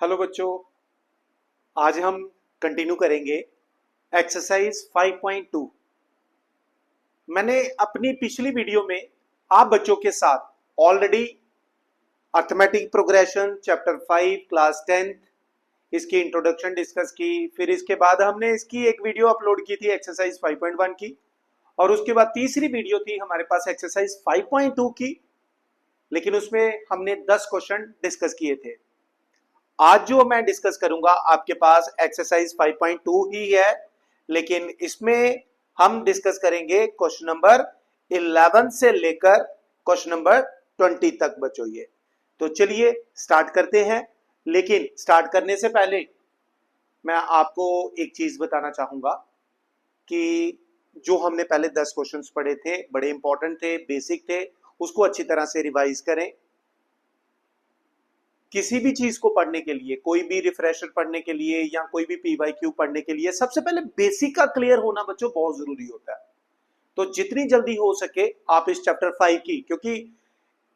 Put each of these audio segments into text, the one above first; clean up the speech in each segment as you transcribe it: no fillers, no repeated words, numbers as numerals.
Hello बच्चों, आज हम कंटिन्यू करेंगे एक्सरसाइज 5.2। मैंने अपनी पिछली वीडियो में आप बच्चों के साथ already arithmetic progression chapter 5 class 10th इसकी इंट्रोडक्शन डिस्कस की। फिर इसके बाद हमने इसकी एक वीडियो अपलोड की थी एक्सरसाइज 5.1 की, और उसके बाद तीसरी वीडियो थी हमारे पास एक्सरसाइज 5.2 की, लेकिन उसमें हमने 10 क्वेश्चन डिस्कस किए थे। आज जो मैं डिस्कस करूंगा आपके पास एक्सरसाइज 5.2 ही है, लेकिन इसमें हम डिस्कस करेंगे क्वेश्चन नंबर 11 से लेकर क्वेश्चन नंबर 20 तक बच्चों। ये तो चलिए स्टार्ट करते हैं, लेकिन स्टार्ट करने से पहले मैं आपको एक चीज बताना चाहूंगा कि जो हमने पहले 10 क्वेश्चंस पढ़े थे, बड़े इंपॉर्टेंट थे, बेसिक थे, उसको अच्छी तरह से रिवाइज करें। किसी भी चीज को पढ़ने के लिए, कोई भी रिफ्रेशर पढ़ने के लिए या कोई भी पीवाईक्यू पढ़ने के लिए सबसे पहले बेसिक का क्लियर होना बच्चों बहुत जरूरी होता है। तो जितनी जल्दी हो सके आप इस चैप्टर 5 की, क्योंकि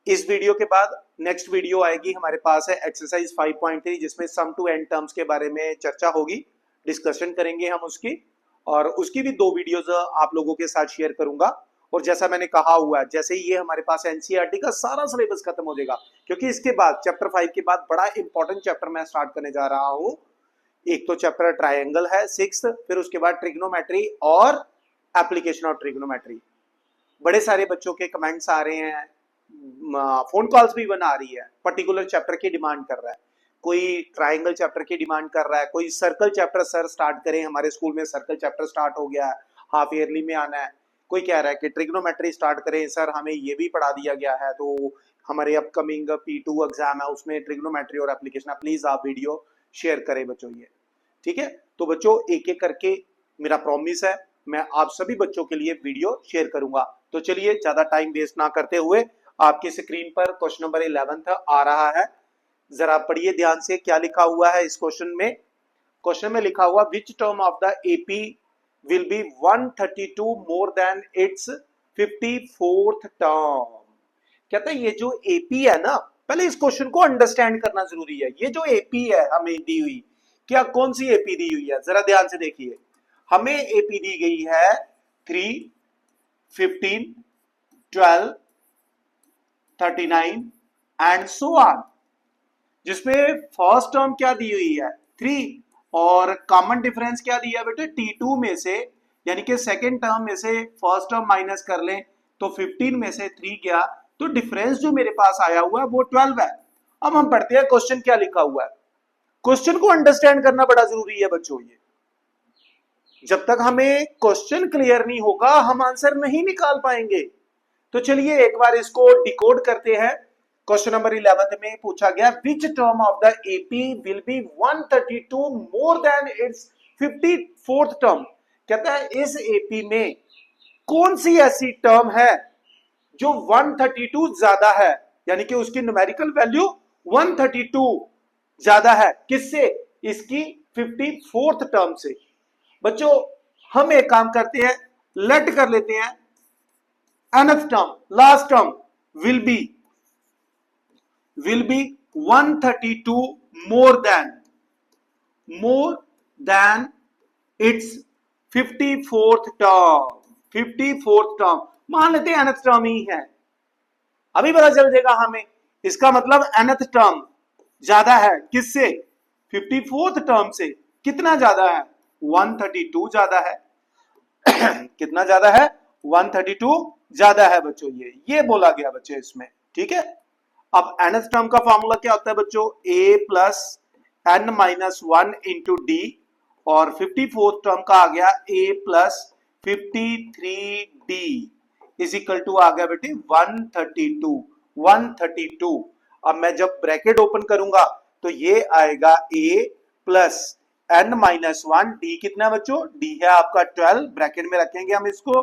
इस वीडियो के बाद नेक्स्ट वीडियो आएगी हमारे पास है एक्सरसाइज 5.3 जिसमें सम टू एंड टर्म्स के बारे में चर्चा होगी, डिस्कशन करेंगे हम उसकी, और उसकी भी 2 वीडियोज आप लोगों के साथ शेयर करूंगा। और जैसा मैंने कहा हुआ है, जैसे ही ये हमारे पास एनसीईआरटी का सारा सिलेबस खत्म हो जाएगा, क्योंकि इसके बाद चैप्टर 5 के बाद बड़ा इंपॉर्टेंट चैप्टर मैं स्टार्ट करने जा रहा हूं। एक तो चैप्टर ट्रायंगल है 6, फिर उसके बाद ट्रिग्नोमेट्री और एप्लीकेशन ऑफ ट्रिग्नोमेट्री। बड़े सारे बच्चों के कमेंट्स आ रहे हैं, फोन कॉल्स भी बना रही है, पर्टिकुलर चैप्टर की डिमांड कर रहा है। कोई ट्रायंगल चैप्टर की डिमांड कर रहा है, कोई सर्कल चैप्टर सर स्टार्ट करें, हमारे स्कूल में सर्कल चैप्टर स्टार्ट हो गया है, हाफ ईयरली में आना है। कोई कह रहा है कि ट्रिग्नोमेट्री स्टार्ट करें सर, हमें ये भी पढ़ा दिया गया है, तो हमारे अपकमिंग P2 एग्जाम है उसमें ट्रिग्नोमेट्री और एप्लीकेशन, प्लीज आप वीडियो शेयर करें बच्चों। ये ठीक है, तो बच्चों एक एक करके मेरा प्रॉमिस है, मैं आप सभी बच्चों के लिए वीडियो शेयर करूंगा। तो चलिए ज्यादा टाइम वेस्ट ना करते हुए आपकी स्क्रीन पर क्वेश्चन नंबर 11 आ रहा है, जरा पढ़िए ध्यान से क्या लिखा हुआ है इस क्वेश्चन में। क्वेश्चन में लिखा हुआ which term of the AP will be 132 more than its 54th term। कहता है ये जो एपी है ना, पहले इस क्वेश्चन को अंडरस्टैंड करना जरूरी है। ये जो एपी है हमें दी हुई, क्या कौन सी एपी दी हुई है जरा ध्यान से देखिए। हमें एपी दी गई है 3, 15, 12, 39 एंड सो ऑन, जिसमें फर्स्ट टर्म क्या दी हुई है 3, और कॉमन डिफरेंस क्या दिया बेटे T2 में से, यानी कि सेकेंड टर्म में से फर्स्ट टर्म माइनस कर लें तो 15 में से 3 गया, तो डिफरेंस जो मेरे पास आया हुआ है वो 12 है। अब हम पढ़ते हैं क्वेश्चन क्या लिखा हुआ है। क्वेश्चन को अंडरस्टैंड करना बड़ा जरूरी है बच्चों। ये जब तक हमें क्वेश्चन क्लियर नहीं होगा हम आंसर नहीं निकाल पाएंगे। तो चलिए एक बार इसको डिकोड करते हैं। क्वेश्चन नंबर 11 में पूछा गया which term of the AP will be 132 more than it's 54th term. कहता है इस एपी में कौन सी ऐसी टर्म है जो 132 ज्यादा है, यानी कि उसकी न्यूमेरिकल वैल्यू 132 ज्यादा है, किससे? इसकी 54th टर्म से। बच्चों हम एक काम करते हैं, लेट कर लेते हैं nth term, last term will be 132 more than it's 54th term. मान लेते हैं nth टर्म ही है, अभी पता चल जाएगा हमें। इसका मतलब nth टर्म ज्यादा है किससे? 54th टर्म से। कितना ज्यादा है? 132 ज्यादा है। कितना ज्यादा है? 132 ज्यादा है बच्चों। ये बोला गया बच्चों इसमें, ठीक है। अब nth टर्म का फॉर्मूला क्या होता है बच्चों? a plus n minus 1 into डी, और 54th टर्म का आ गया a plus 53d is equal to आ गया बेटे 132। अब मैं जब ब्रैकेट ओपन करूंगा तो ये आएगा a plus n minus 1, D कितना बच्चों? डी है आपका 12, ब्रैकेट में रखेंगे हम इसको,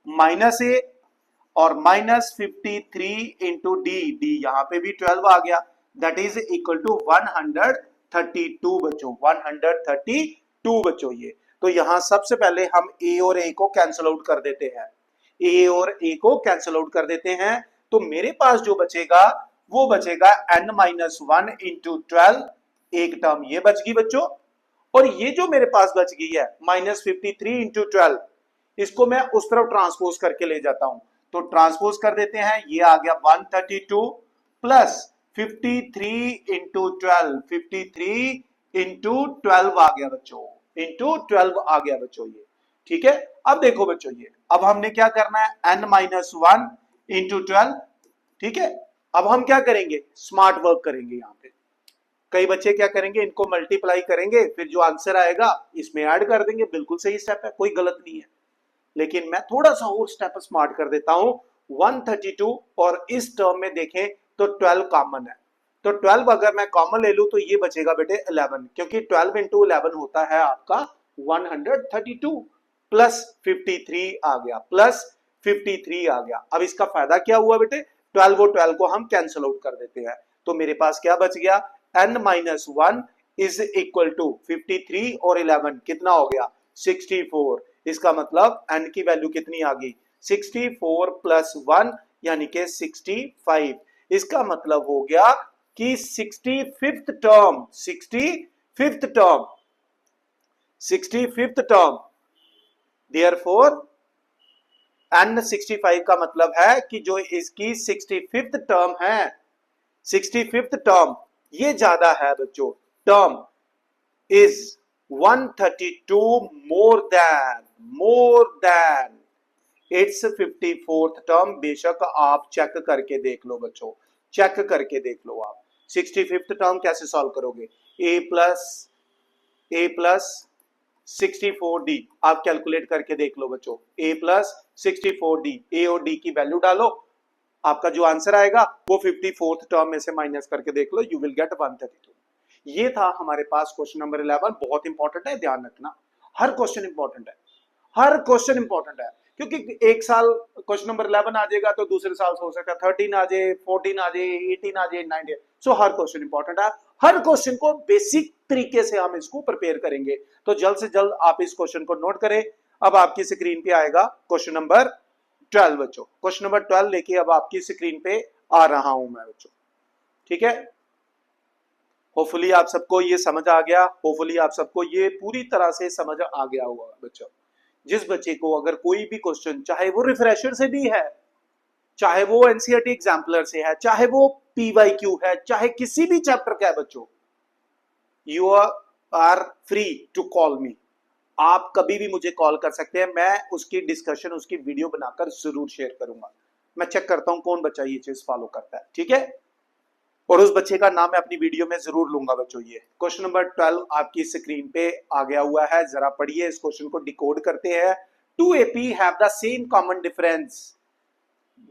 माइनस a और माइनस 53 इंटू डी, डी यहां पे भी 12 आ गया, दैट इज इक्वल टू 132 बच्चों, 132 बच्चों। ये तो यहां सबसे पहले हम a और a को कैंसिल आउट कर देते हैं, a और a को कैंसिल आउट कर देते हैं, तो मेरे पास जो बचेगा वो बचेगा n माइनस 1 इंटू 12 एक टर्म ये बच गई बच्चों, और ये जो मेरे पास बच गई है -53 इंटू 12, इसको मैं उस तरफ ट्रांसपोज करके ले जाता हूं, तो ट्रांसपोज कर देते हैं, ये आ गया 132 प्लस 53 इंटू 12, 53 इंटू 12 आ गया बच्चों, इंटू 12 आ गया बच्चों ये। ठीक है, अब देखो बच्चों, ये अब हमने क्या करना है, n-1 इंटू 12। ठीक है, अब हम क्या करेंगे, स्मार्ट वर्क करेंगे। यहाँ पे कई बच्चे क्या करेंगे, इनको मल्टीप्लाई करेंगे, फिर जो आंसर आएगा इसमें ऐड कर देंगे। बिल्कुल सही स्टेप है, कोई गलत नहीं है, लेकिन मैं थोड़ा सा और स्टेप स्मार्ट कर देता हूं। 132 और इस टर्म में देखें तो 12 कॉमन है, तो 12 अगर मैं कॉमन ले लूं तो ये बचेगा बेटे 11, क्योंकि 12 इंटू 11 होता है आपका 132 प्लस 53 आ गया, प्लस 53 आ गया। अब इसका फायदा क्या हुआ बेटे, 12 और 12 को हम कैंसिल आउट कर देते हैं, तो मेरे पास क्या बच गया, n-1 इज इक्वल टू 53 और 11 कितना हो गया, 64। इसका मतलब n की वैल्यू कितनी आ गई, 64 प्लस 1 यानी कि 65। इसका मतलब हो गया कि 65th term, 65th term, 65th term, therefore n 65 का मतलब है कि जो इसकी 65th टर्म है, 65th टर्म ये ज्यादा है बच्चों, term is 132 more than it's 54th term. बेशक आप चेक करके देख लो बच्चों, चेक करके देख लो आप 65th टर्म कैसे सॉल्व करोगे, a प्लस 64d, आप कैलकुलेट करके देख लो बच्चों, a प्लस 64d, a और d की वैल्यू डालो, आपका जो आंसर आएगा वो 54th टर्म में से माइनस करके देख लो, यू विल गेट 132। ये था हमारे पास क्वेश्चन नंबर 11। बहुत इंपॉर्टेंट है, ध्यान रखना, हर क्वेश्चन इंपॉर्टेंट है, हर क्वेश्चन इंपॉर्टेंट है, क्योंकि एक साल क्वेश्चन नंबर 11 आ जाएगा तो दूसरे साल हो सकता है 13 आ जाए, 14 आ जाए, 18 आ जाए, 19। सो हर क्वेश्चन इंपॉर्टेंट है, हर क्वेश्चन को बेसिक तरीके से हम इसको प्रिपेयर करेंगे। तो जल्द से जल्द आप इस क्वेश्चन को नोट करें। अब आपकी स्क्रीन पे आएगा क्वेश्चन नंबर 12 बच्चों, क्वेश्चन नंबर 12 लेके अब आपकी स्क्रीन पे आ रहा हूं मैं बच्चों। ठीक है, होपफुली आप सबको ये समझ आ गया, होपफुली आप सबको ये पूरी तरह से समझ आ गया होगा बच्चों। जिस बच्चे को अगर कोई भी क्वेश्चन, चाहे वो रिफ्रेशर से भी है, चाहे वो एनसीईआरटी एग्जाम्पलर से है, चाहे वो पीवाईक्यू है, चाहे किसी भी चैप्टर का है बच्चों, you are free to call me. आप कभी भी मुझे कॉल कर सकते हैं, मैं उसकी डिस्कशन, उसकी वीडियो बनाकर जरूर शेयर करूंगा। मैं चेक करता हूं कौन बच्चा ये चीज फॉलो करता है। ठीक है, और उस बच्चे का नाम मैं अपनी वीडियो में जरूर लूंगा बच्चों। ये क्वेश्चन नंबर 12 आपकी स्क्रीन पे आ गया हुआ है, जरा पढ़िए, इस क्वेश्चन को डिकोड करते हैं। 2 AP have the same common difference,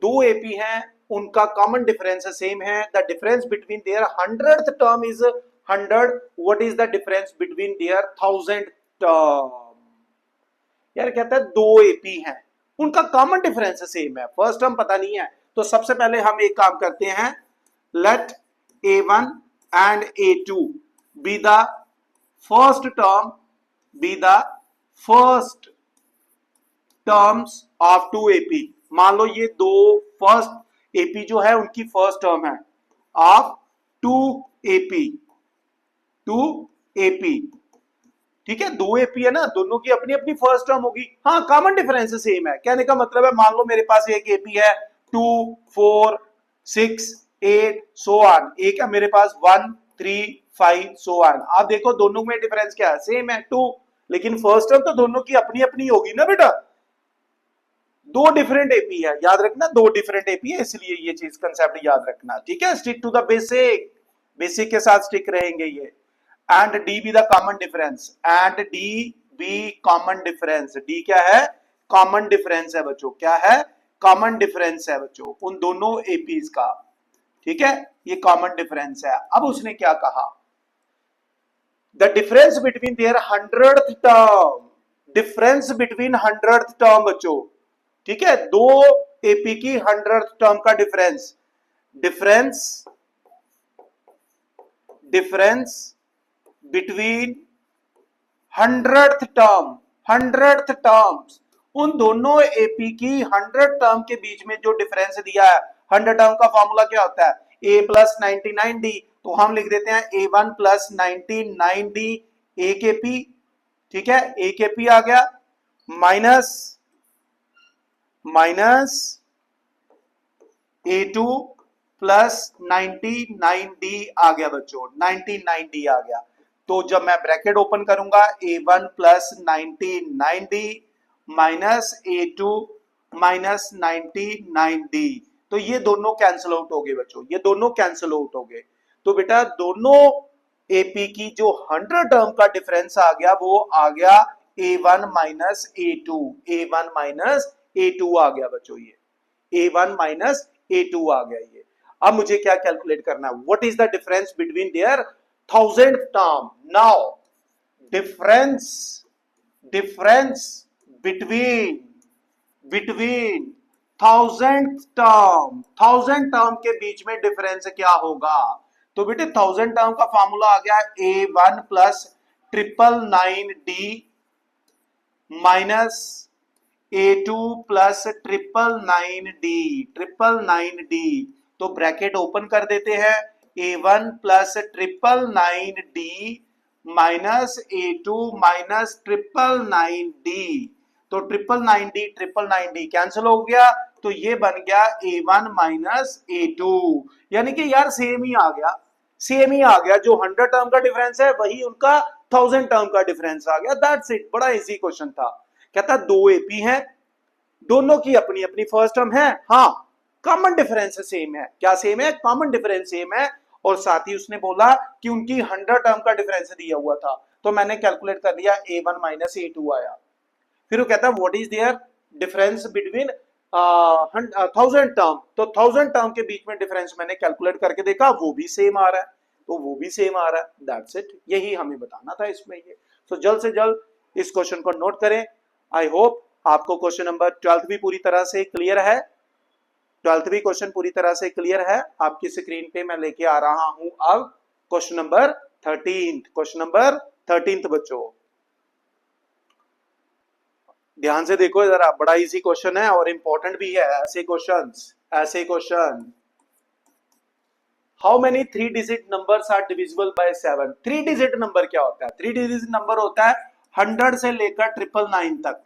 2 AP हैं, उनका कॉमन डिफरेंस सेम है। The difference between their 100th term is 100, what is the difference between their 1000th term. यार कहता है 2 AP हैं, उनका कॉमन डिफरेंस सेम है, फर्स्ट टर्म पता नहीं है, तो सबसे पहले हम एक काम करते हैं, late A1 and A2 be the first term, be the first terms of 2 AP। मान लो ये दो फर्स्ट AP जो है उनकी फर्स्ट टर्म है ऑफ 2 AP, 2 AP। ठीक है, 2 AP है ना, दोनों की अपनी अपनी फर्स्ट टर्म होगी। हाँ, कॉमन डिफरेंस सेम है, कहने का मतलब है मान लो मेरे पास एक AP है 2, 4, 6, 8 सो ऑन, एक है मेरे पास 1, 3, 5 सो ऑन। आप देखो दोनों में डिफरेंस क्या है, सेम है 2, लेकिन फर्स्ट टर्म तो दोनों की अपनी अपनी होगी ना बेटा। दो डिफरेंट एपी है, याद रखना, दो डिफरेंट एपी है, इसलिए ये चीज कंसेप्ट याद रखना। ठीक है, stick to the basic, basic के साथ स्टिक रहेंगे ये। And D B the common difference, and D B common difference, D क्या है, कॉमन डिफरेंस है बच्चों, क्या है, कॉमन डिफरेंस है बच्चों उन दोनों एपीज का। ठीक है, ये कॉमन डिफरेंस है। अब उसने क्या कहा, the difference between their 100th term, difference between 100th term बच्चों। ठीक है, दो एपी की 100th टर्म का difference, difference between 100th term, 100th terms, उन दोनों एपी की 100 टर्म के बीच में जो डिफरेंस दिया है, 100 टर्म का फॉर्मूला क्या होता है, ए प्लस 99d, तो हम लिख देते हैं A1 प्लस 99d ए के पी, ठीक है, ए के पी आ गया, माइनस A2 प्लस 99d आ गया बच्चों, 99d आ गया। तो जब मैं ब्रैकेट ओपन करूंगा A1 plus 99d minus A2 minus 99d, तो ये दोनों कैंसिल आउट हो गए बच्चों, ये दोनों कैंसिल आउट हो गए। तो बेटा दोनों एपी की जो 100 टर्म का डिफरेंस आ गया वो आ गया A1 minus A2, A1 minus A2 आ गया बच्चों, ये A1 माइनस A2 आ गया ये। अब मुझे क्या कैलकुलेट करना है, what is the difference between their 1000 term. Now difference between 1000 term के बीच में डिफरेंस क्या होगा। तो बेटे 1000 टर्म का फॉर्मूला आ गया A1 plus 999d minus A2 plus 999d, तो ब्रैकेट ओपन कर देते हैं, A1 plus 999d minus A2 minus 999d, तो 999d कैंसिल हो गया, तो ये बन गया A1 माइनस A2, यानी कि यार सेम ही आ गया, सेम ही आ गया, जो 100 टर्म का डिफरेंस है वही उनका 1000 टर्म का डिफरेंस आ गया। दैट्स इट, बड़ा इजी क्वेश्चन था। कहता दो एपी हैं, दोनों की अपनी अपनी फर्स्ट टर्म है, हाँ कॉमन डिफरेंस सेम है, क्या सेम है, कॉमन डिफरेंस सेम है, और साथ ही उसने बोला कि उनकी 100 टर्म का डिफरेंस दिया हुआ था, तो मैंने कैलकुलेट कर दिया A1 माइनस A2 आया। फिर वो कहता है what is there difference between 1000 term, तो 1000 टर्म के बीच में डिफरेंस मैंने कैलकुलेट करके देखा, वो भी सेम आ रहा है, तो वो भी सेम आ रहा है। दैट्स इट, यही हमें बताना था इसमें ये। तो जल्द से जल्द इस क्वेश्चन को नोट करें। आई होप आपको क्वेश्चन नंबर 12 भी पूरी तरह से क्लियर है, 12 भी क्वेश्चन पूरी तरह से क्लियर है। आपकी स्क्रीन पे मैं लेके आ रहा हूं अब क्वेश्चन नंबर 13, क्वेश्चन नंबर 13 बच्चों ध्यान से देखो जरा, बड़ा इजी क्वेश्चन है और इंपॉर्टेंट भी है। ऐसे question how many 3 digit numbers are divisible by 7। 3 digit number क्या होता है, 3 डिजिट नंबर होता है 100 से लेकर 999 तक,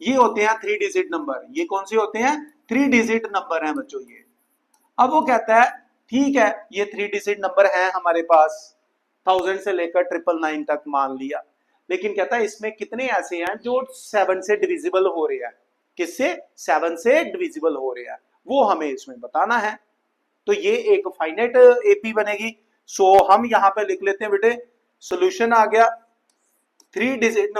ये होते हैं 3 डिजिट नंबर। ये कौन से होते हैं, 3 डिजिट नंबर हैं बच्चों ये। अब वो कहता है ठीक है ये 3 डिजिट नंबर हैं हमारे पास, 1000 से लेकर 999 तक मान लिया, लेकिन कहता है इसमें कितने ऐसे हैं जो 7 से डिविजिबल हो रहे हैं, किससे, 7 से डिविजिबल हो रहे हैं, वो हमें इसमें बताना है। तो ये एक फाइनाइट एपी बनेगी। सो हम यहां पे लिख लेते हैं बेटे, सॉल्यूशन आ गया 3 डिजिट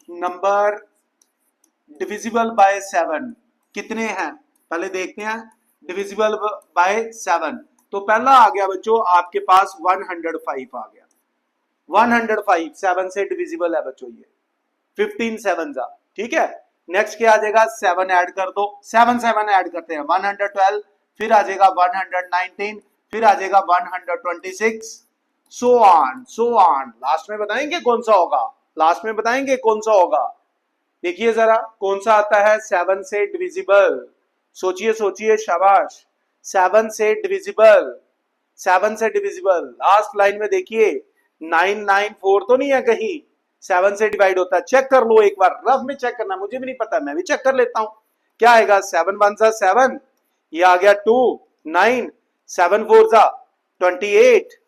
नंबर डिविजिबल बाय 7 कितने हैं, पहले देखते हैं। डिविजिबल बाय 7, तो पहला आ गया बच्चों आपके पास 105 आ गया, 105 7 से डिविजिबल है बच्चों ये, 15 7 जा, ठीक है। नेक्स्ट क्या आ जाएगा, 7 ऐड कर दो, 7 ऐड करते हैं 112, फिर आ जाएगा 119, फिर आ जाएगा 126, सो ऑन। लास्ट में बताएंगे कौन सा होगा, लास्ट में बताएंगे कौन सा होगा। देखिए जरा कौन सा आता है 7 से डिविजिबल, सोचिए शाबाश, 7 से डिविजिबल, 7 से डिविजिबल। लास्ट लाइन में देखिए 994 तो नहीं है कहीं, 7 से डिवाइड होता है, चेक कर लो एक बार, रफ में चेक करना, मुझे भी नहीं पता, मैं भी चेक कर लेता हूं। क्या आएगा, 7 1 जा 7, ये आ गया 2 9, 7 4 जा 28,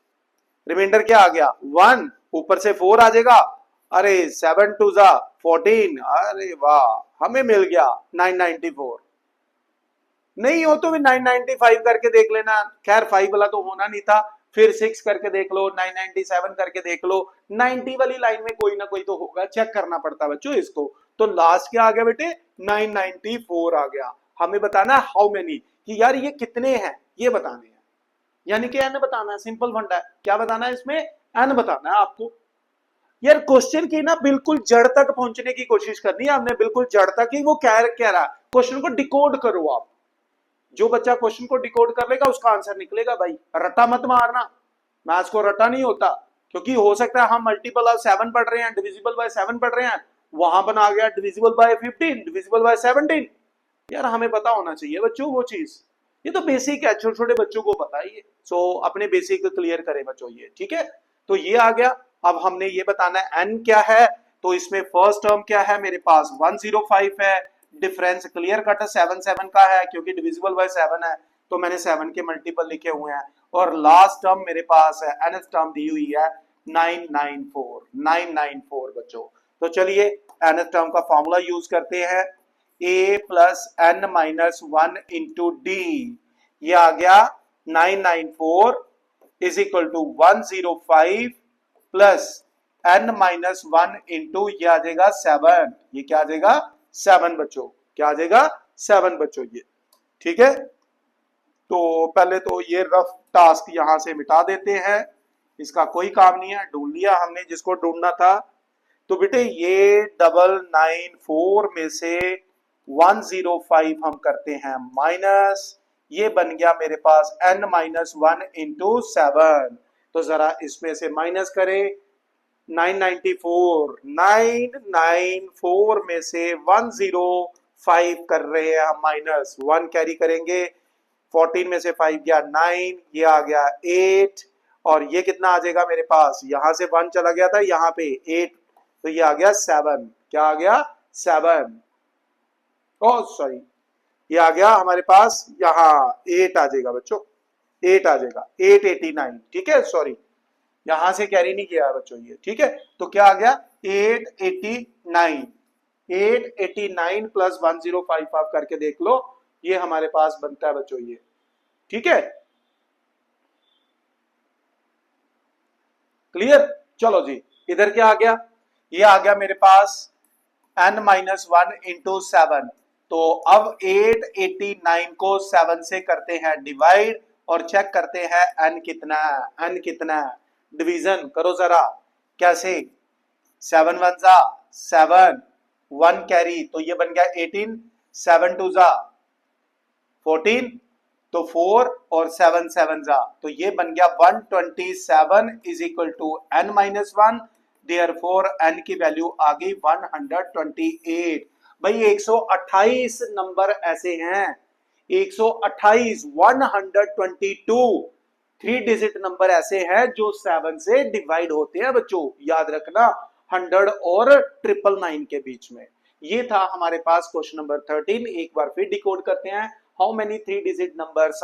रिमाइंडर क्या आ गया 1, ऊपर से 4 आ जाएगा, अरे 7 2 जा 14, अरे वाह हमें मिल गया 994। नहीं हो तो भी 995 करके देख लेना, खैर 5 वाला तो होना नहीं था, फिर 6 करके देख लो, 997 करके देख लो, 90 वाली लाइन में कोई ना कोई तो होगा, चेक करना पड़ता बच्चों इसको। तो लास्ट क्या आ गया बेटे, 994 आ गया। हमें बताना हाउ मेनी, कि यार ये कितने हैं ये बताने हैं, यानी कि एन बताना है, सिंपल फंडा है। क्या बताना है इसमें, एन बताना है आपको। यार क्वेश्चन की ना बिल्कुल जड़ तक पहुंचने की कोशिश करनी है हमने, बिल्कुल जड़ तक ही वो कह रहा, क्वेश्चन को डिकोड करो आप। जो बच्चा क्वेश्चन को डिकोड कर लेगा उसका आंसर निकलेगा भाई, रट्टा मत मारना, मैथ्स को रट्टा नहीं होता, क्योंकि हो सकता है हम मल्टीपल ऑफ 7 पढ़ रहे हैं, डिविजिबल बाय 7 पढ़ रहे हैं, वहां बना गया डिविजिबल बाय 15, डिविजिबल बाय 17, यार हमें पता होना चाहिए बच्चों वो चीज, ये तो बेसिक है, छोटे छोटे बच्चों को पता है ये। सो अपने बेसिक क्लियर करें बच्चों ये, ठीक है। तो ये आ गया। अब हमने ये बताना है एन क्या है। तो इसमें फर्स्ट टर्म क्या है मेरे पास 105 है। डिफरेंस क्लियर कट 7 7 का है क्योंकि डिविजिबल बाय 7 है, तो मैंने 7 के मल्टीपल लिखे हुए हैं। और लास्ट टर्म मेरे पास है nth टर्म दी हुई है 994 बच्चों। तो चलिए nth टर्म का फॉर्मूला यूज करते हैं, a plus N minus one into D. ये आ गया 994 is equal to 105 plus N minus one into ये आ जाएगा 7। ये क्या आ जाएगा 7 बच्चों, क्या आ जाएगा 7 बच्चों ये, ठीक है। तो पहले तो ये रफ टास्क यहां से मिटा देते हैं, इसका कोई काम नहीं है, ढूंढ लिया हमने जिसको ढूंढना था। तो बेटे ये 994 में से 105 हम करते हैं माइनस, ये बन गया मेरे पास n माइनस वन इंटू 7। तो जरा इसमें से माइनस करें 994 में से 105 कर रहे हैं हम माइनस, 1 कैरी करेंगे, 14 में से 5 गया 9, ये आ गया 8, और ये कितना आ जाएगा मेरे पास, यहां से 1 चला गया था यहाँ पे 8, तो ये आ गया 7। क्या आ गया 7, ओ सॉरी ये आ गया हमारे पास यहाँ 8 आ जाएगा बच्चों, 8 आ जाएगा 889, ठीक है। सॉरी यहां से कैरी नहीं किया बच्चों ये, ठीक है। तो क्या आ गया 889 प्लस 105 आप करके देख लो, ये हमारे पास बनता है बच्चों ये, ठीक है। क्लियर, चलो जी इधर क्या आ गया, ये आ गया मेरे पास n माइनस वन इंटू 7। तो अब 889 को 7 से करते हैं डिवाइड और चेक करते हैं n कितना है, n कितना है, डिवीजन करो जरा कैसे, 7 1 जा 7, 1 कैरी तो ये बन गया 18, 7 2 जा 14, तो 4 और 7 7 जा, तो ये बन गया 127 is equal to n minus one, therefore n की वैल्यू आ गई 128। भाई 128 नंबर ऐसे हैं, 128 122 3 डिजिट नंबर ऐसे हैं जो 7 से डिवाइड होते हैं बच्चों, याद रखना 100 और 999 के बीच में। ये था हमारे पास क्वेश्चन नंबर 13। एक बार फिर डिकोड करते हैं, how many 3 digit numbers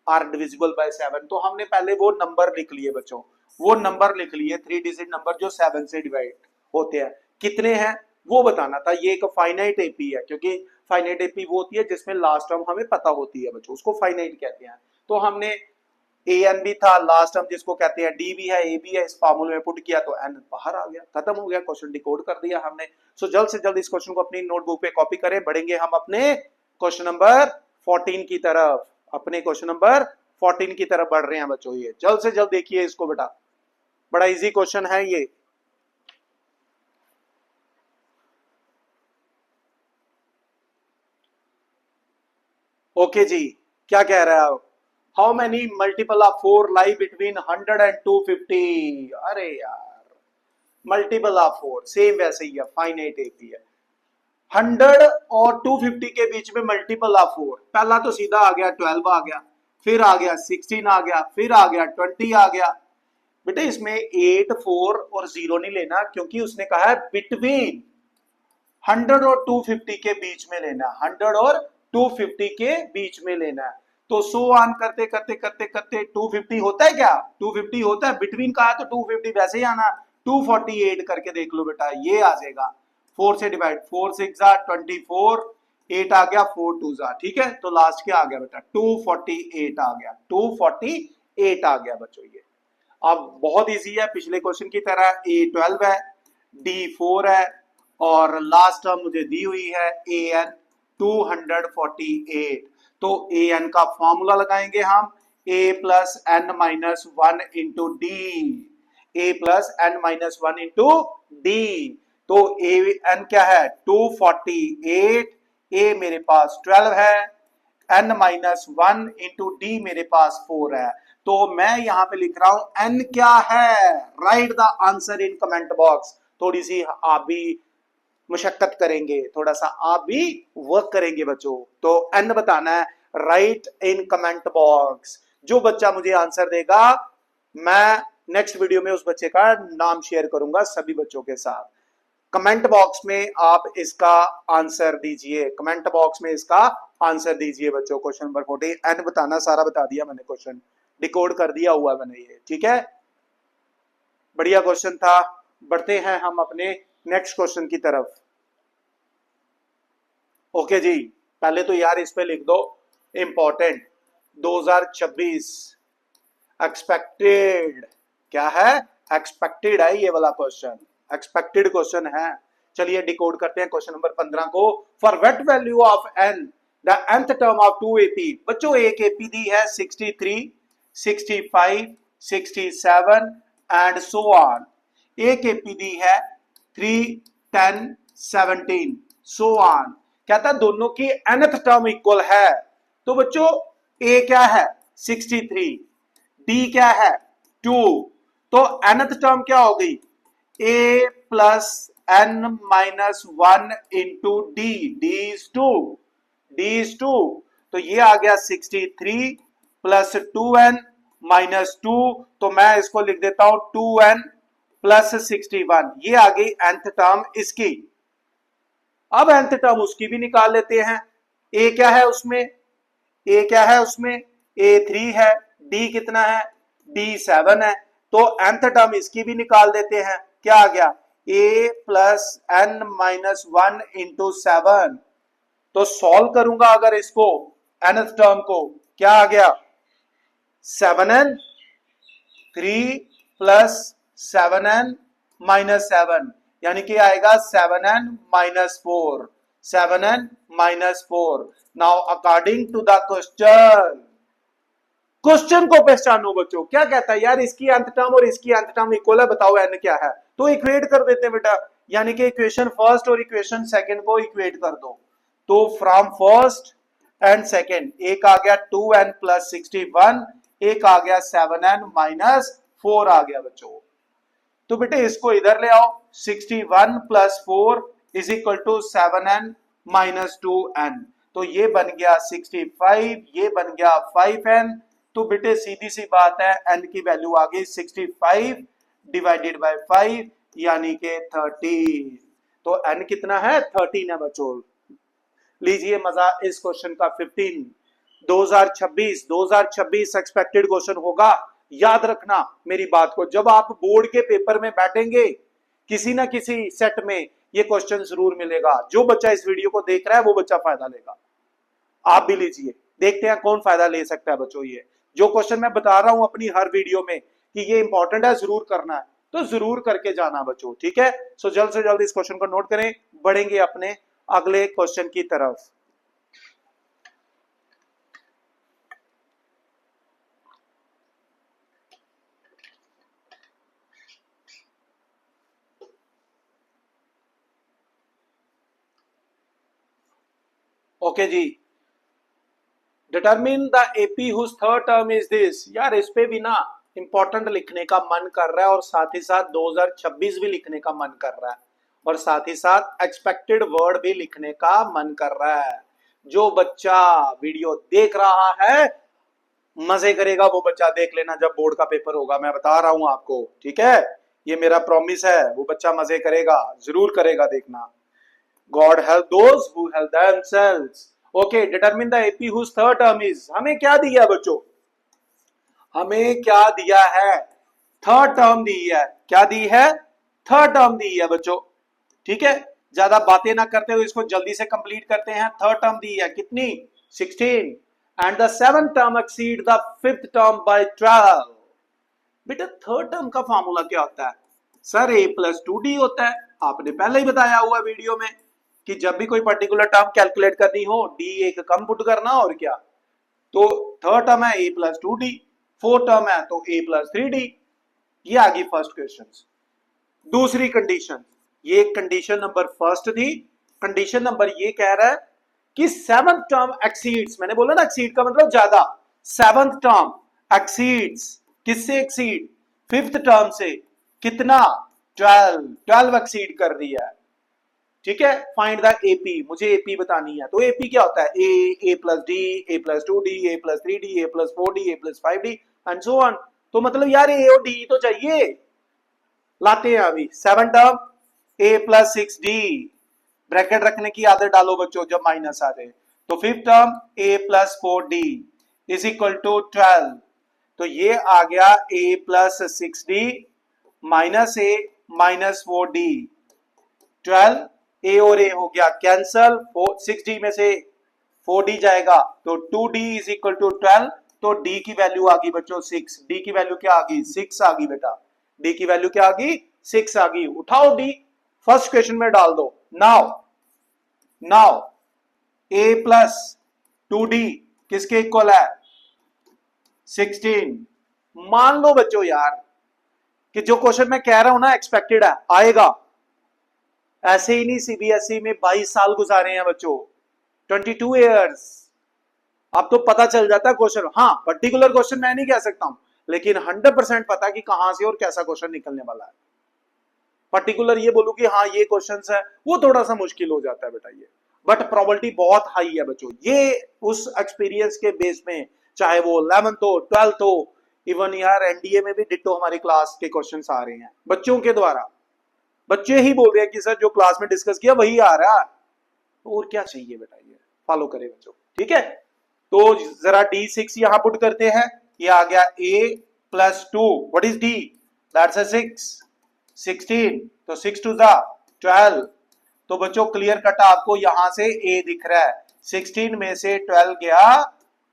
are divisible by 7। तो हमने पहले वो नंबर लिख लिए बच्चों, वो नंबर लिख लिए 3 डिजिट नंबर जो 7 से डिवाइड होते हैं, कितने हैं वो बताना था। ये एक फाइनाइट एपी है, क्योंकि फाइनाइट एपी वो होती है जिसमें लास्ट टर्म हमें पता होती है बच्चों, उसको फाइनाइट कहते हैं। तो हमने ए एन भी था, लास्ट टर्म जिसको कहते हैं डी भी है, ए भी है, इस फार्मूले में पुट किया तो एन बाहर आ गया, खत्म हो गया, क्वेश्चन डिकोड कर दिया हमने। सो जल्द से जल्द इस क्वेश्चन को अपनी नोटबुक पे कॉपी करें, बढ़ेंगे हम अपने क्वेश्चन नंबर 14 की तरफ, अपने क्वेश्चन नंबर 14 की तरफ बढ़ रहे हैं बच्चों। ये जल्द से जल्द देखिए इसको बेटा, बड़ा इजी क्वेश्चन है ये। ओके जी, क्या कह रहा है, how many multiple of 4 lie between 100 and 250। अरे यार मल्टीपल ऑफ 4 सेम वैसे ही है, फाइनाइट एपी है, 100 और 250 के बीच में मल्टीपल ऑफ 4, पहला तो सीधा आ गया 12 आ गया, फिर आ गया 16 आ गया, फिर आ गया 20 आ गया। बेटे इसमें 8 4 और 0 नहीं लेना, क्योंकि उसने कहा है बिटवीन 100 और 250 के बीच में लेना, 100 और 250 के बीच में लेना है। तो सो ऑन करते करते करते करते 250 होता है क्या, 250 होता है, बिटवीन कहा तो 250 वैसे ही आना, 248 करके देख लो बेटा, ये आ जाएगा 4 से डिवाइड, 4 6 जा 24, 8 आ गया, 4 2 जा, ठीक है। तो लास्ट क्या आ गया बेटा 248 आ गया, 248 आ गया बच्चों ये। अब बहुत इजी है, पिछले क्वेश्चन की तरह, ए 12 है, डी 4 है, और लास्ट टर्म मुझे दी हुई है ए एन 248। तो ए एन का फॉर्मूला लगाएंगे हम, a plus N minus one into d, a plus N minus one into d. तो ए एन क्या है 248, ए मेरे पास 12 है, n minus one into d मेरे पास 4 है। तो मैं यहां पे लिख रहा हूं एन क्या है, right the answer in comment box. थोड़ी सी आप भी मुशक्कत करेंगे, थोड़ा सा आप भी वर्क करेंगे बच्चों। तो एन बताना है, राइट इन कमेंट बॉक्स। जो बच्चा मुझे आंसर देगा, मैं नेक्स्ट वीडियो में उस बच्चे का नाम शेयर करूंगा सभी बच्चों के साथ। कमेंट बॉक्स में आप इसका आंसर दीजिए, कमेंट बॉक्स में इसका आंसर दीजिए बच्चों। क्वेश्चन नंबर 14 एन बताना, सारा बता दिया मैंने, क्वेश्चन डिकोड कर दिया हुआ मैंने ये, ठीक है। बढ़िया क्वेश्चन था। बढ़ते हैं हम अपने नेक्स्ट क्वेश्चन की तरफ। ओके जी, पहले तो यार इस पे लिख दो इंपॉर्टेंट 2026 एक्सपेक्टेड। क्या है? एक्सपेक्टेड है ये वाला क्वेश्चन, एक्सपेक्टेड क्वेश्चन है। चलिए डिकोड करते हैं क्वेश्चन नंबर 15 को। For what value of n the nth term of 2 AP। बच्चों एक AP दी है 63, 65, 67 एंड सो ऑन। एक AP दी है 3, 10, 17 सो ऑन। कहता है दोनों की nth टर्म इक्वल है। तो बच्चों A क्या है? 63, D क्या है? 2, तो nth टर्म क्या हो गई? A plus n minus 1 into D, D is 2, D is 2, तो ये आ गया 63 प्लस 2n माइनस 2, तो मैं इसको लिख देता हूं 2n प्लस 61। ये आ गई nth टर्म इसकी। अब nth टर्म उसकी भी निकाल लेते हैं। A क्या है उसमें? A क्या है उसमें? A 3 है, D कितना है? D 7 है, तो nth टर्म इसकी भी निकाल देते हैं। क्या आ गया? A plus n minus 1 into 7। तो सॉल्व करूंगा अगर इसको nth टर्म को, क्या आ गया? 7n, 3 प्लस 7n माइनस 7, यानी कि आएगा 7n minus 4, 7n minus 4। Now according to the question, question को पहचानो बच्चों। क्या कहता है यार, इसकी अंत टर्म और इसकी अंत टर्म इक्वल है, बताओ n क्या है? तो इक्वेट कर देते हैं बेटा, यानी कि इक्वेशन फर्स्ट और इक्वेशन सेकंड को इक्वेट कर दो। तो फ्रॉम फर्स्ट एंड सेकंड, एक आ गया 2n प्लस 61, एक आ गया 7n माइनस 4 आ गया बच्चों। तो बेटे इसको इधर ले आओ, 61 plus 4 is equal to 7n minus 2n, तो ये बन गया 65, ये बन गया 5n। तो बेटे सीधी सी बात है, n की वैल्यू आ गई 65 डिवाइडेड बाय 5, यानी कि 13। तो n कितना है? 13 है बच्चों। लीजिए मजा इस क्वेश्चन का 15। 2026 एक्सपेक्टेड क्वेश्चन होगा। याद रखना मेरी बात को, जब आप बोर्ड के पेपर में बैठेंगे किसी ना किसी सेट में ये क्वेश्चन जरूर मिलेगा। जो बच्चा इस वीडियो को देख रहा है वो बच्चा फायदा लेगा। आप भी लीजिए, देखते हैं कौन फायदा ले सकता है बच्चों। ये जो क्वेश्चन मैं बता रहा हूं अपनी हर वीडियो में कि ये इंपॉर्टेंट है, जरूर करना है, तो जरूर करके जाना बच्चों, ठीक है। सो जल्द से जल्द इस क्वेश्चन को नोट करें, बढ़ेंगे अपने अगले क्वेश्चन की तरफ। ओके जी, determine the AP whose third term is this. यार इस पे भी ना इंपॉर्टेंट लिखने का मन कर रहा है, और साथ ही साथ 2026 भी लिखने का मन कर रहा है, और साथ ही साथ एक्सपेक्टेड वर्ड भी लिखने का मन कर रहा है। जो बच्चा वीडियो देख रहा है मजे करेगा, वो बच्चा देख लेना जब बोर्ड का पेपर होगा, मैं बता रहा हूं आपको, ठीक है। ये मेरा प्रॉमिस है, वो बच्चा मजे करेगा, जरूर करेगा, देखना। God help those who help themselves. Okay, determine the AP whose third term is. हमें क्या दिया है बच्चों? हमें क्या दिया है? थर्ड टर्म दी है। क्या दी है? थर्ड टर्म दी है बच्चों, ठीक है। ज्यादा बातें ना करते हुए इसको जल्दी से कंप्लीट करते हैं। थर्ड टर्म दी है कितनी? 16, and the seventh term exceed the fifth term by 12। बेटा थर्ड टर्म का फॉर्मूला क्या होता है? सर a प्लस 2d होता है। आपने पहले ही बताया हुआ वीडियो में कि जब भी कोई पर्टिकुलर टर्म कैलकुलेट करनी हो, d एक कम पुट करना, और क्या। तो थर्ड टर्म है a plus 2d, fourth term है तो a प्लस 3d। ये आ गई फर्स्ट क्वेश्चन। दूसरी कंडीशन, ये कंडीशन नंबर फर्स्ट थी। कंडीशन नंबर ये कह रहा है कि सेवंथ टर्म एक्सीड्स, मैंने बोला ना एक्सीड का मतलब ज्यादा, सेवंथ टर्म एक्सीड्स, किससे एक्सीड? फिफ्थ टर्म से। कितना? 12 एक्सीड कर दिया है, ठीक है, फाइंड द एपी, मुझे एपी बतानी है। तो एपी क्या होता है, a plus d, a plus 2d, a plus 3d, a plus 4d, a plus 5d and so on. तो मतलब यार ए और डी तो चाहिए, लाते हैं अभी। 7 term a plus 6d, bracket रखने की आदत डालो बच्चों जब माइनस आ जाए। तो 5th term a plus 4d is equal to 12। तो ये आ गया a plus 6d minus a minus 4d, 12 a और ए हो गया कैंसल, 6d में से 4d जाएगा तो 2d इज इक्वल टू 12। तो d की वैल्यू आ गई बच्चों 6, d की वैल्यू क्या आ गई 6 आ गई बेटा, d की वैल्यू क्या आ गई 6 आ गई। उठाओ d फर्स्ट क्वेश्चन में डाल दो। नाउ a प्लस 2d किसके इक्वल है 16। मान लो बच्चों यार कि जो क्वेश्चन मैं कह रहा हूं ना एक्सपेक्टेड है, आएगा। ऐसे ही नहीं सीबीएसई में 22 साल गुजारे हैं बच्चों, 22 ईयर्स। अब तो पता चल जाता है क्वेश्चन, हाँ पर्टिकुलर क्वेश्चन मैं नहीं कह सकता हूं, लेकिन 100% पता कि कहां से और कैसा क्वेश्चन निकलने वाला है। पर्टिकुलर ये बोलूं कि हाँ ये क्वेश्चन है, वो थोड़ा सा मुश्किल हो जाता है बेटा ये, बट प्रोबेबिलिटी बहुत हाई है बच्चों। ये उस एक्सपीरियंस के बेस में, चाहे वो 11th हो 12th हो, इवन यार एनडीए में भी डिट्टो हमारी क्लास के क्वेश्चंस आ रहे हैं बच्चों के द्वारा। बच्चे ही बोल रहे हैं कि सर जो क्लास में डिस्कस किया वही आ रहा है, और क्या चाहिए बेटा, ये फॉलो करें बच्चों, ठीक है। तो जरा D6 यहां पुट करते हैं, ये आ गया a plus 2, what is d, that's a 6, 16, तो 6 टू द 12। तो बच्चों क्लियर कट आपको यहां से a दिख रहा है, 16 में से 12 गया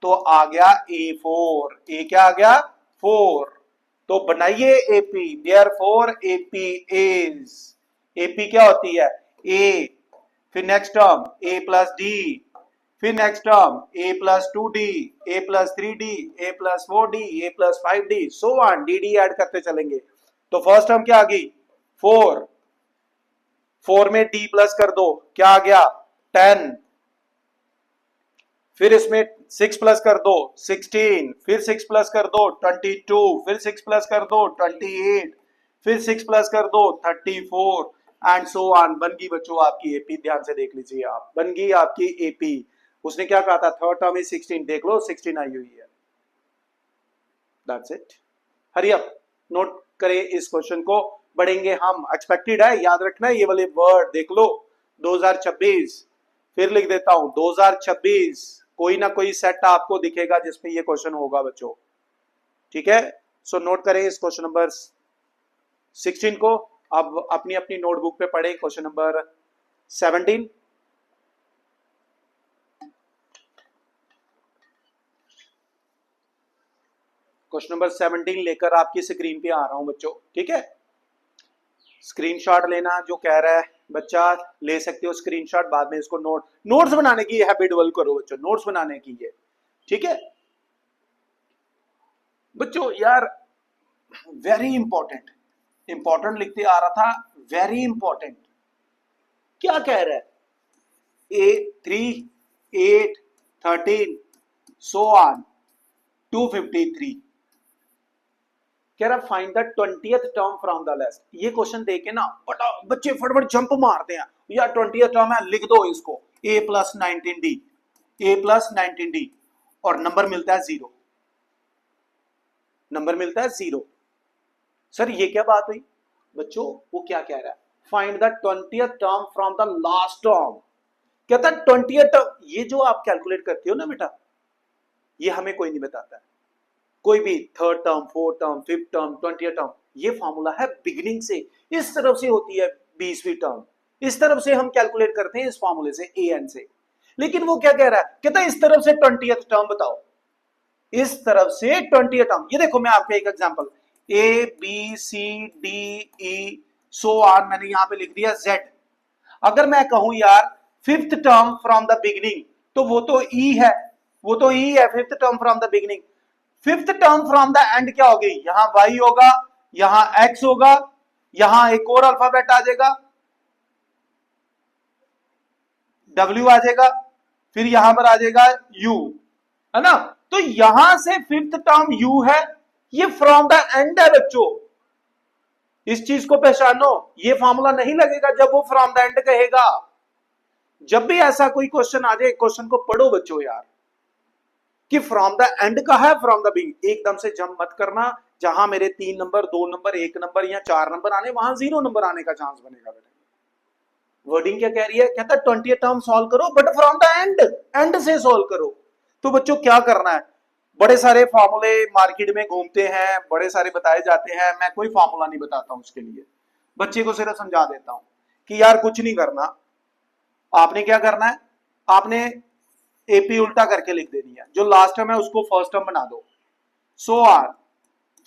तो आ गया A4, a क्या आ गया 4। तो बनाइए AP, therefore AP is, AP क्या होती है a, फिर next term a plus d, फिर next term a plus 2d, a plus 3d, a plus 4d, a plus 5d, so on, dd add करते चलेंगे। तो फर्स्ट टर्म क्या आ गई 4, 4 में d प्लस कर दो क्या आ गया 10, फिर इसमें 6 प्लस कर दो 16, फिर 6 प्लस कर दो 22, फिर 6 प्लस कर दो 28, फिर 6 प्लस कर दो 34 एंड सो ऑन। बन गई बच्चों आपकी एपी, ध्यान से देख लीजिए आप, बन गई आपकी एपी। उसने क्या कहा था थर्ड टर्म में 16, देख लो 16 आई हुई है, that's it. Hurry up, note करें इस क्वेश्चन को, बढ़ेंगे हम, एक्सपेक्टेड है याद रखना है, ये वाले वर्ड देख लो 2026, फिर लिख देता हूं 2026, कोई ना कोई सेट आपको दिखेगा जिसमें ये क्वेश्चन होगा बच्चों, ठीक है। सो नोट करें इस क्वेश्चन नंबर 16 को। अब अपनी अपनी नोटबुक पे पढ़े क्वेश्चन नंबर 17। क्वेश्चन नंबर 17 लेकर आपकी स्क्रीन पे आ रहा हूं बच्चों, ठीक है। स्क्रीनशॉट लेना जो कह रहा है बच्चा ले सकते हो स्क्रीनशॉट, बाद में इसको नोट्स बनाने की हैबिट डेवलप करो बच्चों, नोट्स बनाने की है, ठीक है बच्चों। यार वेरी इंपॉर्टेंट, इंपॉर्टेंट लिखते आ रहा था, वेरी इंपॉर्टेंट। क्या कह रहा है 3, 8, 13 सो ऑन 253, कह रहा find the 20th term from the list. ये क्वेश्चन देके ना बच्चे फटाफट जंप मारते हैं, यार 20th टर्म है लिख दो इसको, a plus 19d, a plus 19d, और नंबर मिलता है 0, नंबर मिलता है 0। सर ये क्या बात हुई बच्चों, वो क्या कह रहा है find the 20th term from the last term. कहता है 20th टर्म, ये जो आप कैलकुलेट करते हो ना बेटा, ये हमें कोई नहीं बताता है, कोई भी third term, fourth term, fifth term, 20th term, ये फॉर्मूला है बिगिनिंग से, इस तरफ से होती है 20वीं टर्म, इस तरफ से हम कैलकुलेट करते हैं इस फॉर्मूले से an से। लेकिन वो क्या कह रहा है, कहता है इस तरफ से 20th टर्म बताओ, इस तरफ से 20th टर्म। ये देखो मैं आपको एक example, a b c d e so on, मैंने यहां पे लिख दिया z। अगर मैं कहूं यार fifth term from the beginning, तो वो तो e है, वो तो e है fifth term from the beginning. Fifth term from the end क्या होगी, यहां y होगा, यहां x होगा, यहां एक और अल्फाबेट आ जाएगा w आ जाएगा, फिर यहां पर आ जाएगा u, है ना। तो यहां से फिफ्थ टर्म u है, ये फ्रॉम द एंड है बच्चों, इस चीज को पहचानो, ये फॉर्मूला नहीं लगेगा जब वो फ्रॉम द एंड कहेगा। जब भी ऐसा कोई क्वेश्चन आ जाए, क्वेश्चन को पढ़ो बच्चों यार, कि फ्रॉम द एंड का है फ्रॉम द बिगिनिंग, एकदम से जंप मत करना। जहां मेरे 3 नंबर 2 नंबर 1 नंबर या 4 नंबर आने, वहां 0 नंबर आने का चांस बनेगा बेटा। वर्डिंग क्या कह रही है, कहता है 20 टर्म सॉल्व करो but from the end, and से सॉल्व करो। तो बच्चों क्या करना है, बड़े सारे फॉर्मूले मार्केट में घूमते हैं, बड़े सारे बताए जाते हैं, मैं कोई फॉर्मूला नहीं बताता हूं उसके लिए, बच्चे को सिर्फ समझा देता हूं कि यार कुछ नहीं करना। आपने क्या करना है, आपने एपी उल्टा करके लिख देनी है, जो लास्ट टर्म है उसको फर्स्ट टर्म बना दो। सो आर,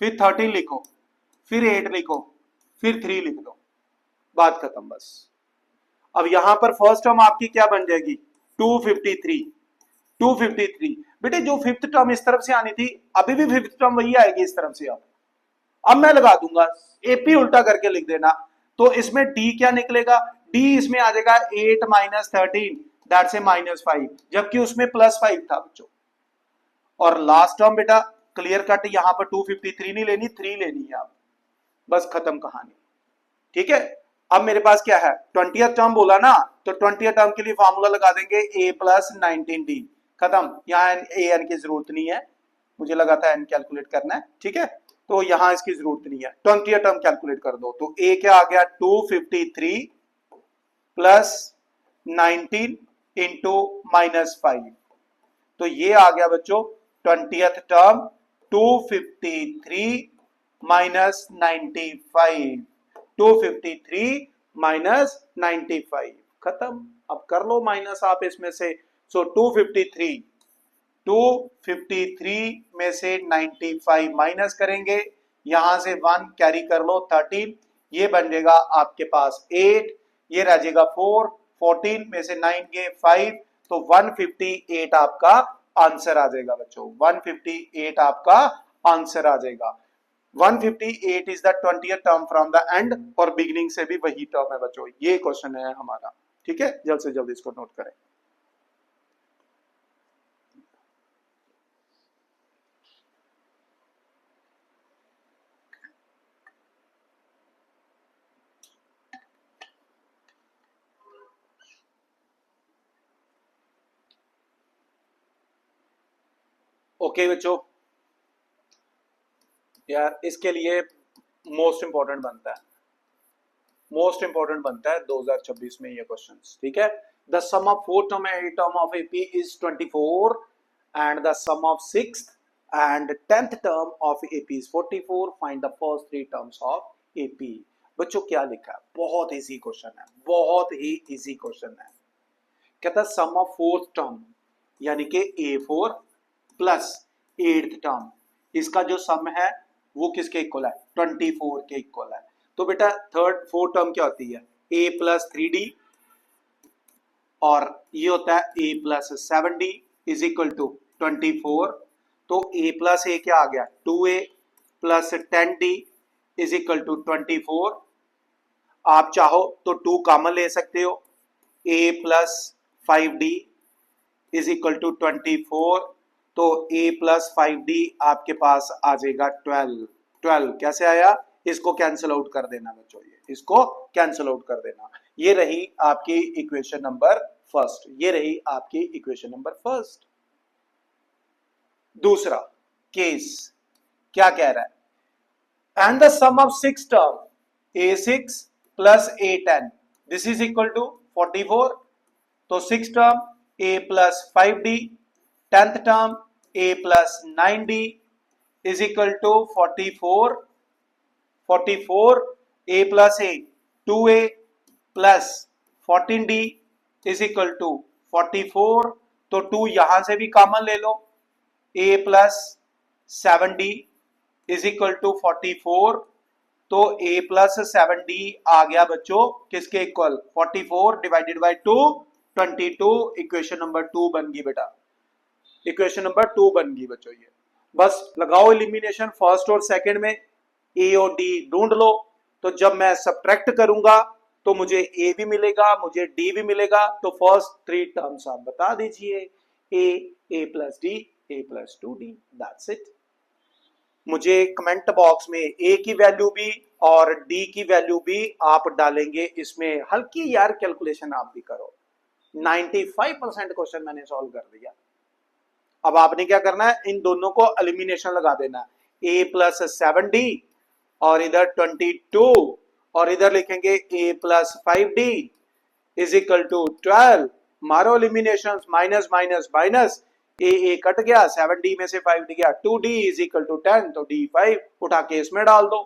फिर 13 लिखो, फिर 8 लिखो, फिर 3 लिख दो, बात खत्म बस। अब यहां पर फर्स्ट टर्म आपकी क्या बन जाएगी, 253। 253 बेटे, जो फिफ्थ टर्म इस तरफ से आनी थी अभी भी फिफ्थ टर्म वही आएगी इस तरफ से। अब मैं लगा दूंगा, एपी उल्टा करके लिख देना, तो इसमें डी क्या निकलेगा, डी इसमें आ जाएगा 8 माइनस 13 दैट से -5, जबकि उसमें +5 था बच्चों। और लास्ट टर्म बेटा क्लियर कट, यहां पर 253 नहीं लेनी, 3 लेनी है आप, बस खत्म कहानी। ठीक है, अब मेरे पास क्या है, 20th टर्म बोला ना, तो 20th टर्म के लिए फॉर्मूला लगा देंगे a प्लस 19d, खत्म। यहाँ ए एन की जरूरत नहीं है, मुझे लगा था एन कैलकुलेट करना है, ठीक है, तो यहां इसकी जरूरत नहीं है। 20th टर्म कैलकुलेट कर दो, तो a क्या आ गया, 253 प्लस 19 इंटू -5, तो ये आ गया बच्चों 20th टर्म 253 माइनस 95, 253 माइनस 95, खत्म। अब कर लो माइनस आप इसमें से, सो 253 में से 95 माइनस करेंगे, यहां से 1 कैरी कर लो 13, ये बन जाएगा आपके पास 8, ये रह जाएगा 4, 14 में से 9 गए 5, तो 158 आपका आंसर आ जाएगा बच्चों, 158 आपका आंसर आ जाएगा। 158 is the 20th term from the end, और बिगिनिंग से भी वही टर्म है बच्चों, ये क्वेश्चन है हमारा। ठीक है, जल्द से जल्द इसको नोट करें। ओके बच्चों, यार इसके लिए मोस्ट इंपॉर्टेंट बनता है, मोस्ट इंपॉर्टेंट बनता है 2026 में ये क्वेश्चंस। ठीक है, the sum of 4 term and 8 term of AP is 24 and the sum of 6th and 10th term of AP is 44, find the first 3 terms of AP. बच्चों क्या लिखा है, बहुत इजी क्वेश्चन है, बहुत ही इजी क्वेश्चन है। कहता है सम ऑफ 4th टर्म यानी कि A4 प्लस 8th टर्म, इसका जो सम है वो किसके इक्वल है, 24 के इक्वल है। तो बेटा थर्ड 4 टर्म क्या होती है, a प्लस 3d, और ये होता है a plus 7d is equal to 24। तो a प्लस a क्या आ गया, 2a plus 10d is equal to 24। आप चाहो तो 2 कॉमन ले सकते हो, a plus 5d is equal to 24, तो a प्लस 5d आपके पास आ जाएगा 12। 12 कैसे आया, इसको कैंसिल आउट कर देना बच्चों, इसको कैंसिल आउट कर देना। ये रही आपकी इक्वेशन नंबर फर्स्ट, ये रही आपकी इक्वेशन नंबर फर्स्ट। दूसरा केस क्या कह रहा है, and the sum of 6 term a6 plus a10 this is equal to 44। तो 6 term a plus 5d, 10th term a plus 9d is equal to 44। 44 a plus a 2a plus 14d is equal to 44, तो 2 यहां से भी common ले लो, a plus 7d is equal to 44, तो a plus 7d आ गया बच्चों किसके equal, 44 divided by 2 22, equation number 2 बन गई बेटा, इक्वेशन नंबर 2 बन गई बच्चों। ये बस लगाओ एलिमिनेशन फर्स्ट और सेकंड में, ए और डी ढूंढ लो, तो जब मैं सब्ट्रैक्ट करूंगा तो मुझे ए भी मिलेगा, मुझे डी भी मिलेगा, तो फर्स्ट 3 टर्म्स आप बता दीजिए, a plus d, a plus 2d, that's it. मुझे कमेंट बॉक्स में ए की वैल्यू भी और डी की वैल्यू भी आप डालेंगे। इसमें हल्की यार कैलकुलेशन आप भी करो। 95% क्वेश्चन मैंने सॉल्व कर दिया। अब आपने क्या करना है, इन दोनों को एलिमिनेशन लगा देना है। ए प्लस 7d और इधर 22 और इधर लिखेंगे a plus 5d is equal to 12। मारो elimination, minus minus minus, a cut गया, 7d में से 5d गया, 2d इज इक्वल टू 10, तो d 5 उठा के इसमें डाल दो,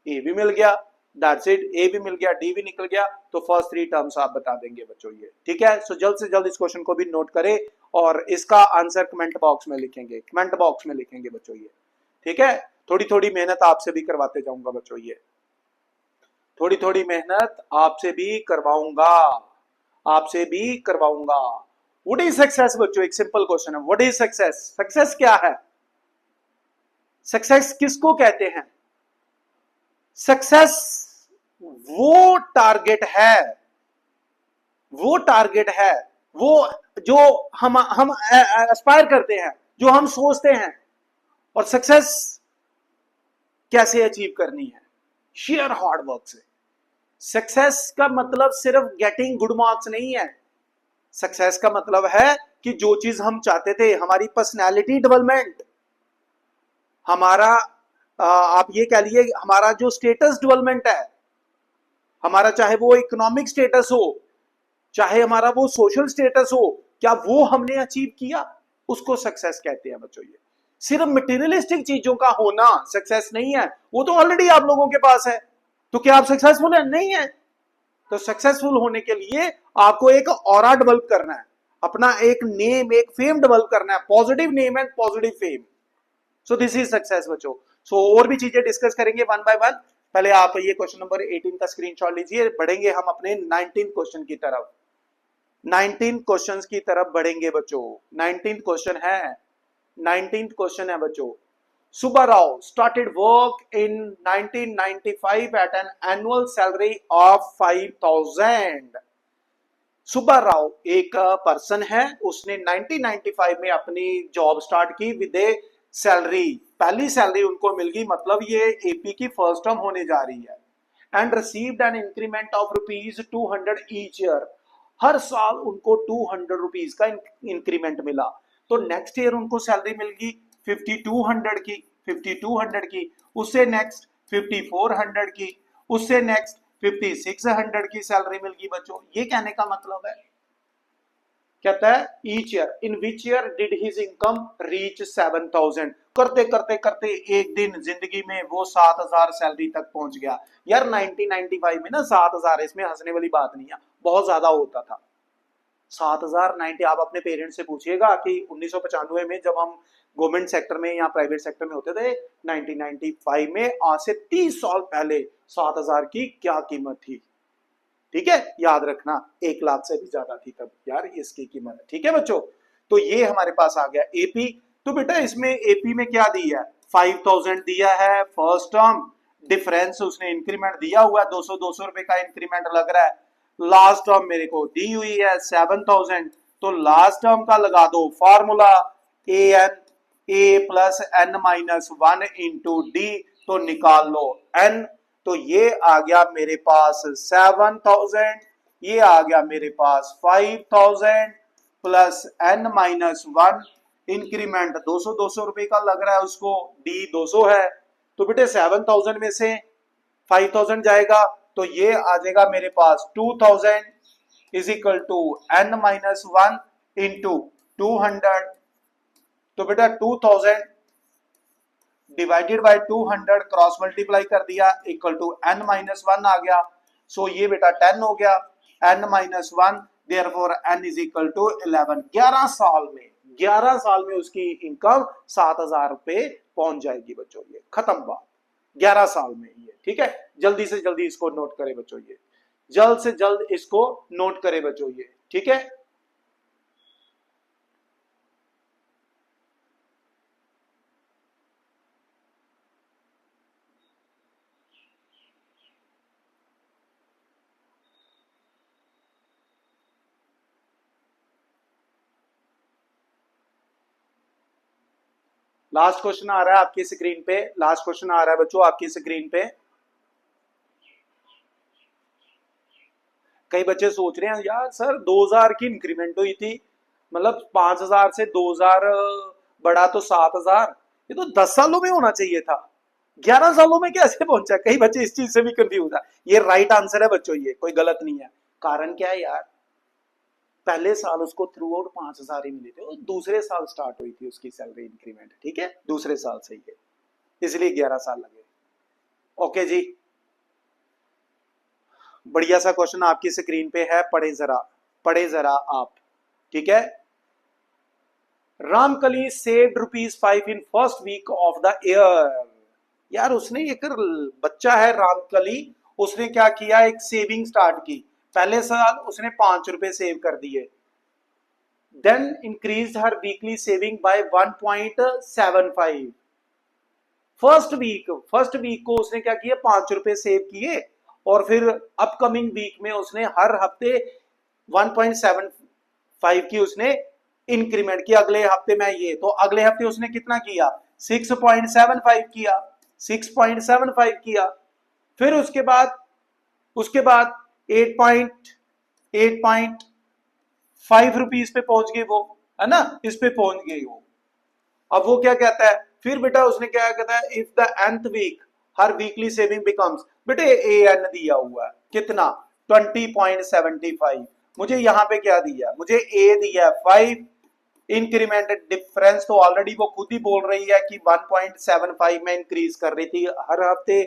ए भी मिल गया, दैट्स इट, ए भी मिल गया, डी भी निकल गया। तो फर्स्ट थ्री टर्म्स आप बता देंगे बच्चों ये, ठीक है। सो जल्द से जल्द इस क्वेश्चन को भी नोट करें और इसका आंसर कमेंट बॉक्स में लिखेंगे, कमेंट बॉक्स में लिखेंगे बच्चों ये, ठीक है। थोड़ी थोड़ी मेहनत आपसे भी करवाते जाऊंगा बच्चों ये, थोड़ी थोड़ी मेहनत आपसे भी करवाऊंगा, आपसे भी करवाऊंगा। व्हाट इज सक्सेस बच्चों, एक सिंपल क्वेश्चन है, व्हाट इज सक्सेस, सक्सेस क्या है, सक्सेस किसको कहते हैं। सक्सेस वो टारगेट है, वो टारगेट है, वो जो हम एस्पायर करते हैं, जो हम सोचते हैं। और सक्सेस कैसे अचीव करनी है, शेयर हार्ड वर्क से। सक्सेस का मतलब सिर्फ गेटिंग गुड मार्क्स नहीं है, सक्सेस का मतलब है कि जो चीज हम चाहते थे, हमारी पर्सनैलिटी डेवलपमेंट, हमारा आप ये कह लिए हमारा जो स्टेटस डेवलपमेंट है, हमारा चाहे वो इकोनॉमिक स्टेटस हो, चाहे हमारा वो सोशल स्टेटस हो, क्या वो हमने अचीव किया, उसको सक्सेस कहते हैं बच्चों ये। सिर्फ मटेरियलिस्टिक चीजों का होना सक्सेस नहीं है, वो तो ऑलरेडी आप लोगों के पास है, तो क्या आप सक्सेसफुल है, नहीं है। तो सक्सेसफुल होने के लिए आपको एक ऑरा डेवलप करना है, अपना एक नेम, एक फेम डेवलप करना है, positive name and positive fame. So this is success बच्चों। सो और भी चीजें डिस्कस करेंगे वन बाय वन। पहले आप ये क्वेश्चन नंबर 18 का स्क्रीनशॉट लीजिए, बढ़ेंगे हम अपने 19 क्वेश्चन की तरफ, 19 क्वेश्चंस की तरफ बढ़ेंगे बच्चों। 19 क्वेश्चन है, 19 क्वेश्चन है बच्चों। Subbarao started work in 1995 at an annual salary of 5,000। Subba Rao एक पर्सन है, उसने 1995 में अपनी जॉब स्टार्ट की विद ए सैलरी, पहली सैलरी उनको मिल गई, मतलब ये एपी की फर्स्ट टर्म होने जा रही है। And received an increment of ₹200 each year, हर साल उनको ₹200 का इंक्रीमेंट मिला। तो नेक्स्ट ईयर उनको सैलरी मिल गई 5200 की, 5200 की, उससे नेक्स्ट 5400 की, उससे नेक्स्ट 5600 की सैलरी मिल गई बच्चों। ये कहने का मतलब है, कहता है each year, in which year did his income reach 7000, करते करते करते एक दिन जिंदगी में वो 7000 सैलरी तक पहुंच गया। यार 1995 में ना 7000, इसमें हंसने वाली बात नहीं है, बहुत ज्यादा होता था 7000। 90 आप अपने पेरेंट्स से पूछिएगा कि 1995 में जब हम गवर्नमेंट सेक्टर में या प्राइवेट सेक्टर में होते थे 1995 में, आज से 30 साल पहले 7000 की क्या कीमत थी, ठीक है, याद रखना 1 लाख से भी ज्यादा थी तब यार इसकी कीमत, ठीक है बच्चों। तो ये हमारे पास आ गया एपी। तो बेटा इसमें एपी में क्या दिया है, 5000 दिया है फर्स्ट टर्म, डिफरेंस उसने इंक्रीमेंट दिया हुआ है, 200 रुपए का इंक्रीमेंट लग रहा है। लास्ट टर्म मेरे को दी हुई है 7000, तो लास्ट टर्म का लगा दो formula, a n, a plus N minus 1 into d, तो निकाल लो एन। तो ये आ गया मेरे पास 7000, ये आ गया मेरे पास 5000 प्लस एन माइनस 1, इंक्रीमेंट 200 रुपए का लग रहा है उसको, डी 200 है। तो बेटे 7000 में से 5000 जाएगा, तो ये आ जाएगा मेरे पास 2000 is equal to n minus 1 into 200। तो बेटा 2000 डिवाइडेड बाय 200 क्रॉस मल्टीप्लाई कर दिया, इक्वल टू एन माइनस 1 आ गया। सो ये बेटा 10 हो गया, n minus 1, therefore n is equal to 11। 11 साल में, 11 साल में उसकी इनकम 7000 रुपए पहुंच जाएगी बच्चों, ये खत्म बात, 11 साल में ये, ठीक है। जल्दी से जल्दी इसको नोट करें बच्चों ये, जल्द से जल्द इसको नोट करें बच्चों ये, ठीक है। लास्ट क्वेश्चन आ रहा है आपकी स्क्रीन पे, लास्ट क्वेश्चन आ रहा है बच्चों आपकी स्क्रीन पे। कई बच्चे सोच रहे हैं यार सर 2000 की इंक्रीमेंट हुई थी, मतलब 5000 से 2000 बढ़ा तो 7000, ये तो 10 सालों में होना चाहिए था, 11 सालों में कैसे पहुंचा? कई बच्चे इस चीज से भी कंफ्यूज है। ये राइट आंसर है बच्चों, ये कोई गलत नहीं है। कारण क्या है यार, पहले साल उसको थ्रू आउट 5000 ही मिले थे, और दूसरे साल स्टार्ट हुई थी उसकी सैलरी इंक्रीमेंट, ठीक है, दूसरे साल से ही है, इसलिए 11 साल लगे। ओके जी, बढ़िया सा क्वेश्चन आपकी स्क्रीन पे है, पढ़े जरा आप, ठीक है। Ramkali saved ₹5 in first week of the year. यार उसने एक बच्चा है रामकली, उसने क्या किया, एक सेविंग स्टार्ट की, पहले साल उसने ₹5 सेव कर दिए, then increase her weekly saving by 1.75। First week को उसने क्या किया, ₹5 सेव किए, और फिर अपकमिंग वीक में उसने हर हफ्ते 1.75 की उसने इंक्रीमेंट की, अगले हफ्ते में ये, तो अगले हफ्ते उसने कितना किया, 6.75 किया, 6.75 किया, फिर उसके बाद 8.5 रुपीज पे पहुंच गए वो, है ना, इस पे पहुंच गए वो। अब वो क्या कहता है फिर बेटा, उसने क्या कहता है, if the nth week her weekly saving becomes, बेटे an दिया हुआ है कितना, 20.75, मुझे यहाँ पे क्या दिया, मुझे a दिया 5, इंक्रीमेंट डिफरेंस तो ऑलरेडी वो खुद ही बोल रही है कि 1.75 में इंक्रीज कर रही थी हर हफ्ते,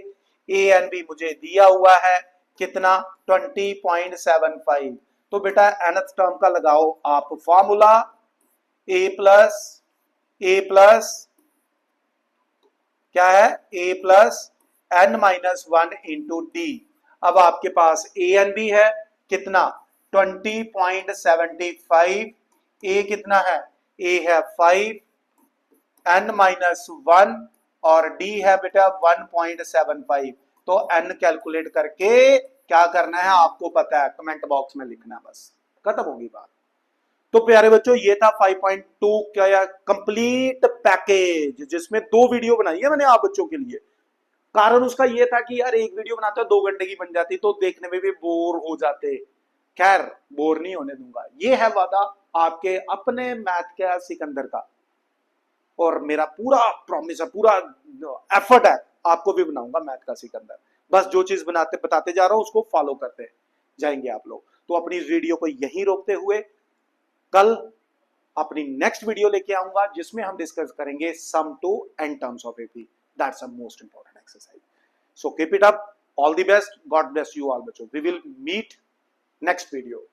ए एन बी मुझे दिया हुआ है कितना, 20.75। तो बेटा nth टर्म का लगाओ आप फॉर्मूला, a प्लस क्या है, a plus n-1 into D. अब आपके पास ए एन बी है कितना, 20.75, ए कितना है, ए है 5, n-1 और डी है बेटा 1.75। तो n कैलकुलेट करके क्या करना है आपको पता है, कमेंट बॉक्स में लिखना, बस खत्म होगी बात। तो प्यारे बच्चों ये था 5.2 क्या कंप्लीट पैकेज, जिसमें 2 वीडियो बनाई है मैंने आप बच्चों के लिए। कारण उसका ये था कि यार एक वीडियो बनाते हो 2 घंटे की बन जाती, तो देखने में भी बोर हो जाते। खैर बोर नहीं होने दूंगा, ये है वादा आपके अपने मैथ का सिकंदर का, और मेरा पूरा प्रॉमिस है, पूरा एफर्ट है, आपको भी बनाऊंगा मैथ का सिकंदर। बस जो चीज बताते जा रहा हूं उसको फॉलो करते जाएंगे आप लोग। तो अपनी इस वीडियो को यहीं रोकते हुए कल अपनी नेक्स्ट वीडियो लेके आऊंगा, जिसमें हम डिस्कस करेंगे sum to n terms of AP, that's a most important exercise. So keep it up, all the best, God bless you all बच्चों, we will meet next video.